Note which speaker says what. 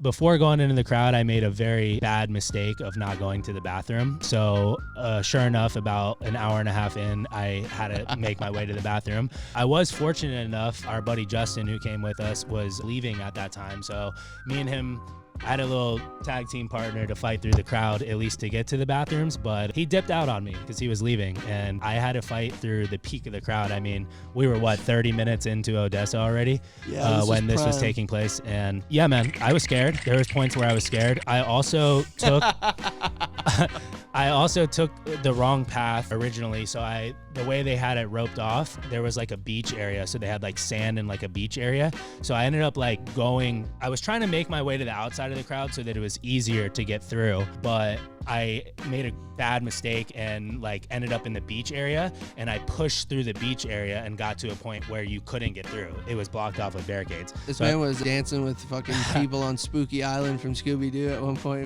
Speaker 1: Before going into the crowd, I made a very bad mistake of not going to the bathroom. So sure enough, about an hour and a half in, I had to make my way to the bathroom. I was fortunate enough, our buddy Justin, who came with us, was leaving at that time. So me and him, I had a little tag team partner to fight through the crowd, at least to get to the bathrooms, but he dipped out on me because he was leaving, and I had to fight through the peak of the crowd. I mean, we were, 30 minutes into Odessa already when this was taking place, and yeah, man, I was scared. There was points where I was scared. I also took the wrong path originally, so the way they had it roped off, there was like a beach area, so they had like sand and like a beach area, so I ended up I was trying to make my way to the outside of the crowd so that it was easier to get through, but I made a bad mistake and ended up in the beach area, and I pushed through the beach area and got to a point where you couldn't get through. It was blocked off with barricades.
Speaker 2: This man was dancing with fucking people on Spooky Island from Scooby-Doo at one point.